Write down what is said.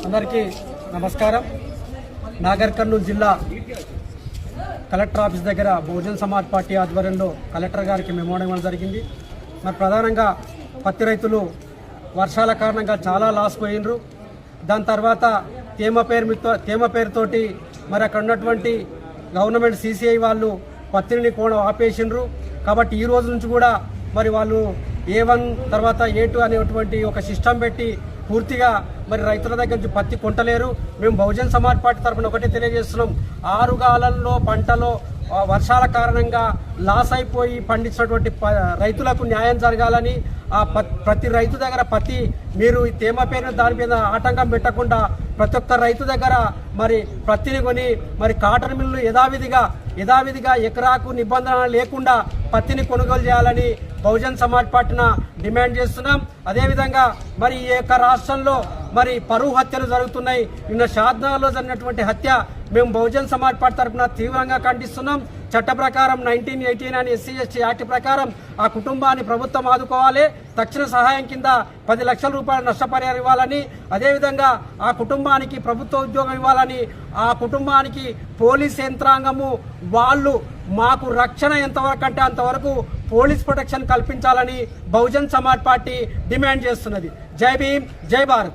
అందరికీ నమస్కారం. నాగర్ కర్నూలు జిల్లా కలెక్టర్ ఆఫీస్ దగ్గర బహుజన్ సమాజ్ పార్టీ ఆధ్వర్యంలో కలెక్టర్ గారికి మెమోరం ఇవ్వడం జరిగింది. మరి ప్రధానంగా పత్తి రైతులు వర్షాల కారణంగా చాలా లాస్ పోయినరు. దాని తర్వాత తేమ పేరుతోటి మరి అక్కడ ఉన్నటువంటి గవర్నమెంట్ CCI వాళ్ళు పత్తిని కూడా ఆపేసిండ్రు. కాబట్టి ఈ రోజు నుంచి కూడా మరి వాళ్ళు A1 తర్వాత A2 అనేటువంటి ఒక సిస్టమ్ పెట్టి పూర్తిగా మరి రైతుల దగ్గర నుంచి పత్తి కొంటలేరు. మేము బహుజన్ సమాజ్ పార్టీ తరఫున ఒకటే తెలియజేస్తున్నాం, ఆరుగాలంలో పంటలో వర్షాల కారణంగా లాస్ అయిపోయి పండించినటువంటి రైతులకు న్యాయం జరగాలని, ఆ ప్రతి రైతు దగ్గర పత్తి మీరు తేమ పేరున దాని మీద ఆటంకం పెట్టకుండా ప్రతి ఒక్క రైతు దగ్గర మరి పత్తిని కొని మరి కాటన్ మిల్లు యథావిధిగా ఎకరాకు నిబంధన లేకుండా పత్తిని కొనుగోలు చేయాలని బహుజన్ సమాజ్ పార్టీన డిమాండ్ చేస్తున్నాం. అదేవిధంగా మరి ఈ యొక్క రాష్ట్రంలో మరి పరువు హత్యలు జరుగుతున్నాయి. నిన్న షాద్నగర్లో జరిగినటువంటి హత్య మేము బహుజన్ సమాజ్ పార్టీ తరఫున తీవ్రంగా ఖండిస్తున్నాం. చట్ట ప్రకారం 1989 SC/ST యాక్ట్ ప్రకారం ఆ కుటుంబాన్ని ప్రభుత్వం ఆదుకోవాలి. తక్షణ సహాయం కింద 10 లక్షల రూపాయల నష్టపరిహారం ఇవ్వాలని, అదేవిధంగా ఆ కుటుంబానికి ప్రభుత్వ ఉద్యోగం ఇవ్వాలని, ఆ కుటుంబానికి పోలీస్ యంత్రాంగము వాళ్ళు మాకు రక్షణ ఎంతవరకు అంటే అంతవరకు పోలీస్ ప్రొటెక్షన్ కల్పించాలని బహుజన్ సమాజ్ పార్టీ డిమాండ్ చేస్తున్నది. జై భీమ్, జై భారత్.